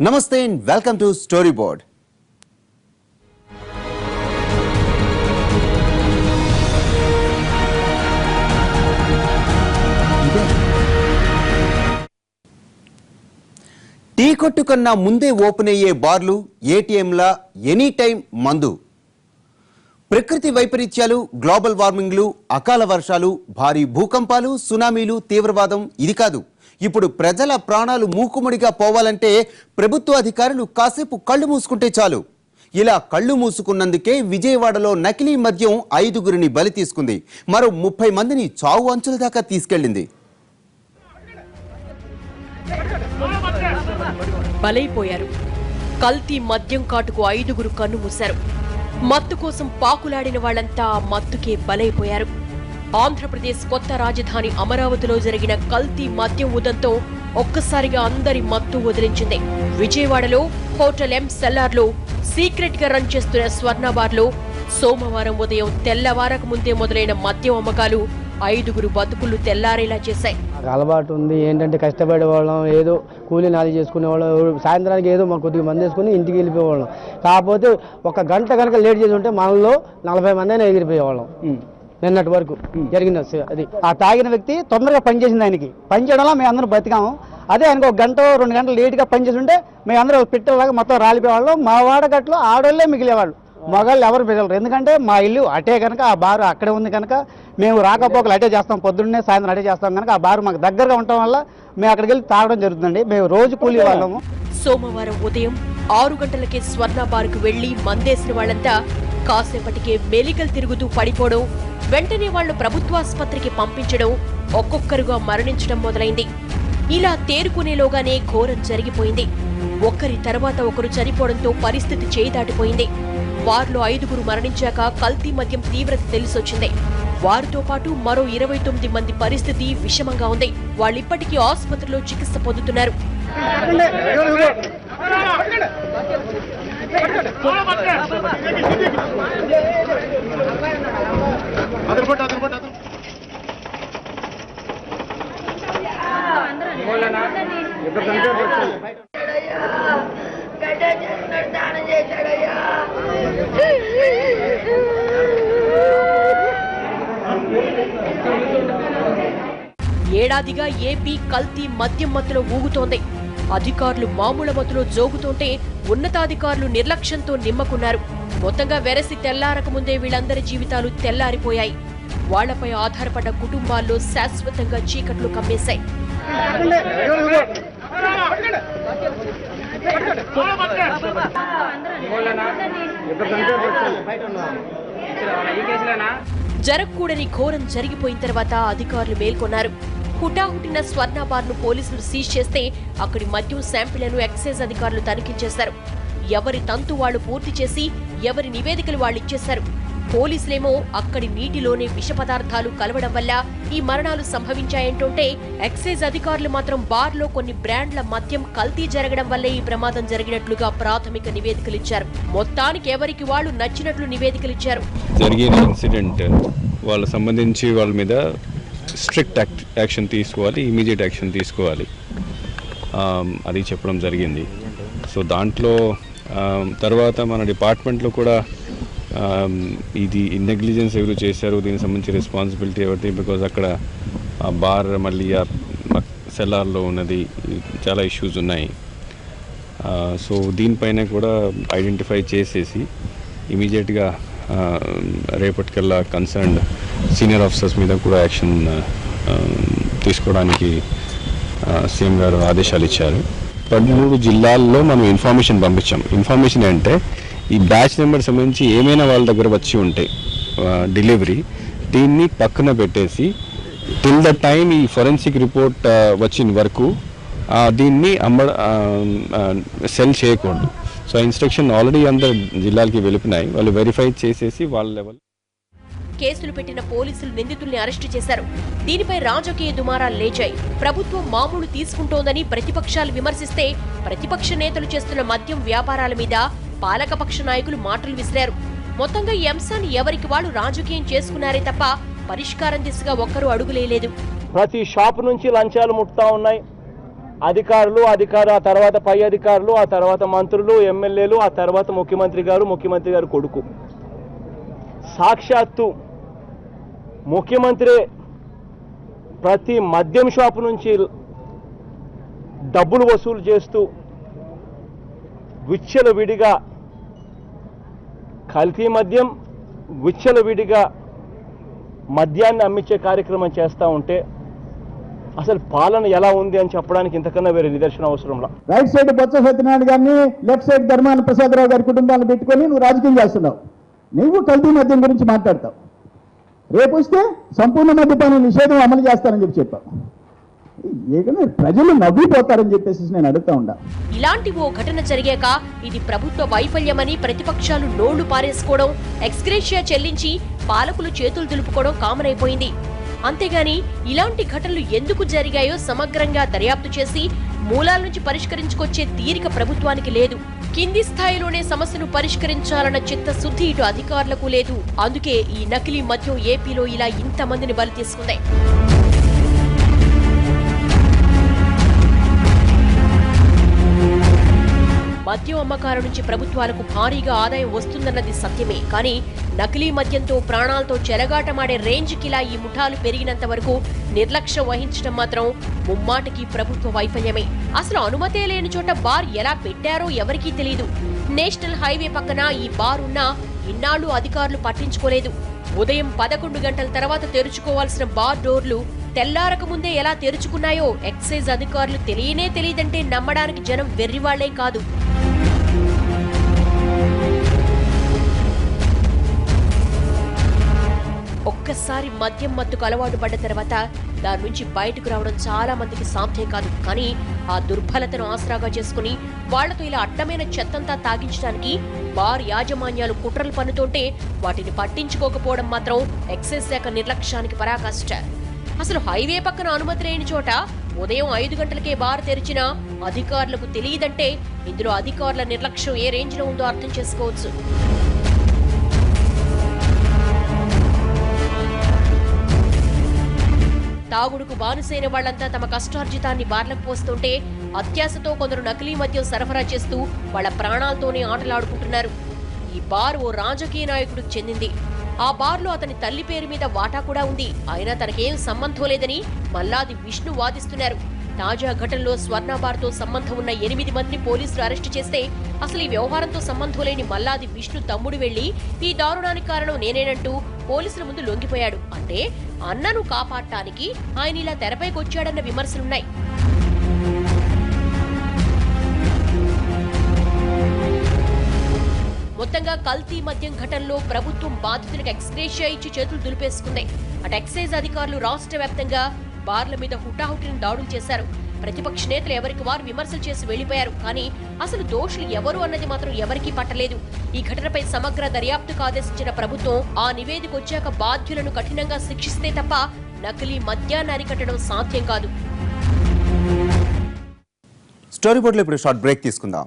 Namaste and welcome to Storyboard. Tea కొట్టు కన్నా ముందే ఓపెన్ అయ్యే బార్లు, ఏటీఎంల ఎనీ టైం మందు. ప్రకృతి వైపరీత్యాలు, గ్లోబల్ వార్మింగ్లు, అకాల వర్షాలు, భారీ భూకంపాలు, సునామీలు, తీవ్రవాదం ఇది కాదు. ఇప్పుడు ప్రజల ప్రాణాలు మూకుముడిగా పోవాలంటే ప్రభుత్వ అధికారులు కాసేపు కళ్ళు మూసుకుంటే చాలు. ఇలా కళ్ళు మూసుకున్నందుకే విజయవాడలో నకిలీ మద్యం 5గురిని బలి తీసుకుంది. మరో 30 మందిని చావు అంచుల దాకా తీసుకెళ్లింది. బలైపోయారు. కల్తీ మద్యం కాటుకు 5గురు కన్ను మూశారు. మత్తు కోసం పాకులాడిన వాళ్లంతా మత్తుకే బలైపోయారు. ఆంధ్రప్రదేశ్ కొత్త రాజధాని అమరావతిలో జరిగిన కల్తీ మద్యం ఉదంతో ఒక్కసారిగా అందరి మత్తు వదిలించింది. విజయవాడలో హోటల్ ఎం సెల్లార్లో సీక్రెట్ గా రన్ చేస్తున్న స్వర్ణ బార్లో సోమవారం ఉదయం తెల్లవారక ముందే మొదలైన మద్యం అమ్మకాలు 5గురు బతుకులు తెల్లారేలా చేశాయి. అలవాటు ఉంది ఏంటంటే కష్టపడే వాళ్ళం, ఏదో కూలీ నాలి చేసుకునేవాళ్ళం, సాయంత్రానికి ఏదో మాకు కొద్దిగా మంది వేసుకుని ఇంటికి వెళ్ళిపోయేవాళ్ళం. కాకపోతే ఒక గంట కనుక లేట్ చేసి ఉంటే మనలో 40 మంది అయినా ఎగిరిపోయేవాళ్ళం. నిన్నటి వరకు జరిగింది అది. ఆ తాగిన వ్యక్తి తొందరగా పనిచేసింది, ఆయనకి పనిచేయడంలో మేము అందరం బతికాము. అదే ఆయనకు 1 గంట 2 గంటలు లేట్గా పనిచేసి ఉంటే మేము అందరూ పిట్టలాగా మొత్తం రాలిపోయేవాళ్ళం. మా వాడగట్లో ఆడోళ్ళే మిగిలేవాళ్ళు, మగాళ్ళు ఎవరు మిగలరు. ఎందుకంటే మా ఇల్లు అటే కనుక, ఆ బారు అక్కడే ఉంది కనుక మేము రాకపోకలు అటే చేస్తాం, పొద్దున్నే సాయంత్రం అటే చేస్తాం కనుక ఆ బారు మాకు దగ్గరగా ఉండటం వల్ల మేము అక్కడికి వెళ్ళి తాగడం జరుగుతుందండి. మేము రోజు కూలీ వాళ్ళము. సోమవారం ఉదయం 6 గంటలకే స్వర్ణ బారుకు వెళ్లి మందేసిన వాళ్లంతా కాసేపటికే మెలికలు తిరుగుతూ పడిపోవడం, వెంటనే వాళ్లు ప్రభుత్వాసుపత్రికి పంపించడం, ఒక్కొక్కరుగా మరణించడం మొదలైంది. ఇలా తేరుకునేలోగానే ఘోరం జరిగిపోయింది. ఒక్కరి తర్వాత ఒకరు చనిపోవడంతో పరిస్థితి చేయి దాటిపోయింది. వారిలో 5గురు మరణించాక కల్తీ మద్యం తీవ్రత తెలిసొచ్చింది. వారితో పాటు మరో 29 మంది పరిస్థితి విషమంగా ఉంది. వాళ్ళిప్పటికీ ఆసుపత్రిలో చికిత్స పొందుతున్నారు. ఏడాదిగా ఏపీ కల్తీ మద్యం మత్తులో ఊగుతోంది. అధికారులు మామూలు మత్తులో జోగుతుంటే ఉన్నతాధికారులు నిర్లక్ష్యంతో నిమ్మకున్నారు. మొత్తంగా వెరసి తెల్లారక ముందే వీళ్ళందరి జీవితాలు తెల్లారిపోయాయి. వాళ్లపై ఆధారపడ్డ కుటుంబాల్లో శాశ్వతంగా చీకట్లు కమ్మేశాయి. జరగకూడని ఘోరం జరిగిపోయిన తర్వాత అధికారులు మేల్కొన్నారు. హుటాహుటిన స్వర్ణ బార్ను పోలీసులు సీజ్ చేస్తే అక్కడి మద్యం శాంపిళ్లను ఎక్సైజ్ అధికారులు తనిఖీ చేశారు. ఎవరి తంతు వాళ్లు పూర్తి చేసి ఎవరి నివేదికలు వాళ్ళు ఇచ్చేశారు. పోలీసులేమో అక్కడి నీటిలోనే విష పదార్థాలు కలవడం వల్ల ఈ మరణాలు సంభవించాయంటుంటే, ఎక్సైజ్ అధికారులు మాత్రం బార్లో కొన్ని బ్రాండ్ల మద్యం కల్తీ జరగడం వల్లే ఈ ప్రమాదం జరిగినట్లుగా ప్రాథమిక నివేదికలిచ్చారు. మొత్తానికి ఎవరికి వాళ్ళు నచ్చినట్లు నివేదికలిచ్చారు. జరిగిన ఇన్సిడెంట్ వాళ్ళ సంబంధించి వాళ్ళ మీద స్ట్రిక్ట్ యాక్షన్ తీసుకోవాలి, ఇమీడియట్ యాక్షన్ తీసుకోవాలి, అది చెప్పడం జరిగింది. సో దాంట్లో తర్వాత మన డిపార్ట్మెంట్లో కూడా ఇది నెగ్లిజెన్స్ ఎవరు చేశారు, దీనికి సంబంధించి రెస్పాన్సిబిలిటీ ఎవరిది, బికాజ్ అక్కడ ఆ బార్ మళ్ళీ ఆ సెల్లార్లో ఉన్నది చాలా ఇష్యూస్ ఉన్నాయి. సో దీనిపైన కూడా ఐడెంటిఫై చేసేసి ఇమీడియట్గా రేపటికల్లా కన్సర్న్డ్ సీనియర్ ఆఫీసర్స్ మీద కూడా యాక్షన్ తీసుకోవడానికి సీఎం గారు ఆదేశాలు ఇచ్చారు. 13 జిల్లాల్లో మనం ఇన్ఫర్మేషన్ పంపించాం. ఇన్ఫర్మేషన్ అంటే ఈ బ్యాచ్ నెంబర్ సంబంధించి ఏమైనా వాళ్ళ దగ్గర వచ్చి ఉంటే డెలివరీ, దీన్ని పక్కన పెట్టేసి టిల్ ద టైమ్ ఈ ఫోరెన్సిక్ రిపోర్ట్ వచ్చిన వరకు దీన్ని సెల్ చేయకూడదు. సో ఇన్స్ట్రక్షన్ ఆల్రెడీ అందరు జిల్లాలకి వెళ్ళిపోయినాయి. వాళ్ళు వెరిఫై చేసేసి వాళ్ళ లెవెల్ కేసులు పెట్టిన పోలీసులు నిందితుల్ని అరెస్టు చేశారు. దీనిపై రాజకీయ దుమారాలు లేచాయి. ప్రభుత్వం మామూలు తీసుకుంటోందని ప్రతిపక్షాలు విమర్శిస్తే, ప్రతిపక్ష నేతలు చేస్తున్న మద్యం వ్యాపారాల మీద పాలకపక్ష నాయకులు మాటలు విసిరారు. మొత్తంగా ఈ అంశాన్ని ఎవరికి వాళ్ళు రాజకీయం చేసుకున్నారే తప్ప పరిష్కారం దిశగా ఒక్కరూ అడుగులేలేదు. ప్రతి షాపు నుంచి లంచాలు ముట్టుతా ఉన్నాయి. అధికారులు ఆ తర్వాత పై అధికారులు, ఆ తర్వాత మంత్రులు, ఎమ్మెల్యేలు, ఆ తర్వాత ముఖ్యమంత్రి గారు కొడుకు. సాక్షాత్తు ముఖ్యమంత్రి ప్రతి మద్యం షాపు నుంచి డబ్బులు వసూలు చేస్తూ విచ్చలవిడిగా కల్తీ మద్యం, విచ్చలవిడిగా మద్యాన్ని అమ్మించే కార్యక్రమం చేస్తూ ఉంటే అసలు పాలన ఎలా ఉంది అని చెప్పడానికి ఇంతకన్నా వేరే నిదర్శనం అవసరంలా. రైట్ సైడ్ బొత్స సత్యనారాయణ గారిని, లెఫ్ట్ సైడ్ ధర్మాన ప్రసాదరావు గారి కుటుంబాన్ని పెట్టుకొని నువ్వు రాజకీయం చేస్తున్నావు. నువ్వు కల్తీ మద్యం గురించి మాట్లాడతావు. రేపు వస్తే సంపూర్ణ మద్యపాన నిషేధం అమలు చేస్తానని చెప్పావు. ఏదైనా ప్రజలు నవ్విపోతారని చెప్పేసి నేను అడుగుతా ఉండా. ఇలాంటి ఓ ఘటన జరిగాక ఇది ప్రభుత్వ వైఫల్యమని ప్రతిపక్షాలు నోళ్లు పారేసుకోవడం, ఎక్స్గ్రేషియా చెల్లించి పాలకులు చేతులు దులుపుకోవడం కామన్ అయిపోయింది. అంతేగాని ఇలాంటి ఘటనలు ఎందుకు జరిగాయో సమగ్రంగా దర్యాప్తు చేసి మూలాల నుంచి పరిష్కరించుకొచ్చే తీరిక ప్రభుత్వానికి లేదు. కింది స్థాయిలోనే సమస్యను పరిష్కరించాలన్న చిత్తశుద్ధి ఇటు అధికారులకు లేదు. అందుకే ఈ నకిలీ మద్యం ఏపీలో ఇలా ఇంతమందిని బలి తీసుకుంది. మద్యం అమ్మకాల నుంచి ప్రభుత్వాలకు భారీగా ఆదాయం వస్తుందన్నది సత్యమే. కానీ నకిలీ మద్యంతో ప్రాణాలతో చెలగాటమాడే రేంజ్కిలా ఈ ముఠాలు పెరిగినంత వరకు నిర్లక్ష్యం వహించడం మాత్రం ముమ్మాటికి ప్రభుత్వ వైఫల్యమే. అసలు అనుమతే లేని చోట బార్ ఎలా పెట్టారో ఎవరికీ తెలియదు. నేషనల్ హైవే పక్కన ఈ బార్ ఉన్నా ఇన్నాళ్లు అధికారులు పట్టించుకోలేదు. ఉదయం 11 గంటల తర్వాత తెరుచుకోవాల్సిన బార్ డోర్లు తెల్లారక ముందే ఎలా తెరుచుకున్నాయో ఎక్సైజ్ అధికారులు తెలియదంటే నమ్మడానికి జనం వెర్రివాళ్లే కాదు. ఒక్కసారి మద్యం మత్తుకు అలవాటు పడ్డ తర్వాత దాని నుంచి బయటకు రావడం చాలా మందికి సాధ్యం కాదు. కానీ ఆ దుర్బలతను ఆసరాగా చేసుకుని వాళ్లతో ఇలా అడ్డమైన చెత్తంతా తాగించడానికి బార్ యాజమాన్యాలు కుట్రలు పన్నుతుంటే వాటిని పట్టించుకోకపోవడం మాత్రం ఎక్సైజ్ శాఖ నిర్లక్ష్యానికి పరాకాష్ట. అసలు హైవే పక్కన అనుమతి లేని చోట ఉదయం 5 గంటలకే బార్ తెరిచినా అధికారులకు తెలియదంటే ఇందులో అధికారుల నిర్లక్ష్యం ఏ రేంజ్ లో ఉందో అర్థం చేసుకోవచ్చు. తాగుడుకు బానుసైన వాళ్లంతా తమ కష్టార్జితాన్ని బార్లకు పోస్తుంటే అత్యాశతో కొందరు నకిలీ మద్యం సరఫరా చేస్తూ వాళ్ల ప్రాణాలతోనే ఆటలాడుకుంటున్నారు. ఈ బార్ ఓ రాజకీయ నాయకుడికి చెందింది. ఆ బార్లో అతని తల్లి పేరు మీద వాటా కూడా ఉంది. అయినా తనకేం సంబంధం లేదని మల్లాది విష్ణు వాదిస్తున్నారు. తాజా ఘటనలో స్వర్ణ బార్తో సంబంధం ఉన్న 8 మందిని పోలీసులు అరెస్టు చేస్తే అసలు ఈ వ్యవహారంతో సంబంధం లేని మల్లాది విష్ణు తమ్ముడు వెళ్లి ఈ దారుణానికి కారణం నేనేనంటూ పోలీసుల ముందు లొంగిపోయాడు. అంటే అన్నను కాపాడటానికి ఆయన ఇలా తెరపైకొచ్చాడన్న విమర్శలున్నాయి. మొత్తంగా కల్తీ మద్యం ఘటనలో ప్రభుత్వం బాధితులకు ఎక్స్గ్రేషియా ఇచ్చి చేతులు దులిపేసుకుంది. అటు ఎక్సైజ్ అధికారులు రాష్ట్ర వ్యాప్తంగా బార్ల మీద హుటాహుటిన దాడులు చేశారు. ప్రతిపక్ష నేతలు ఎవరికి వారు విమర్శలు చేసి వెళ్లిపోయారు. కానీ అసలు దోషులు ఎవరు అన్నది మాత్రం ఎవరికీ పట్టలేదు. ఈ ఘటనపై సమగ్ర దర్యాప్తుకు ఆదేశించిన ప్రభుత్వం ఆ నివేదిక వచ్చాక బాధ్యులను కఠినంగా శిక్షిస్తే తప్ప నకిలీ మద్యాన్ని అరికట్టడం సాధ్యం కాదు. స్టోరీ బోర్డులో ఇప్పుడు షార్ట్ బ్రేక్ తీసుకుందాం.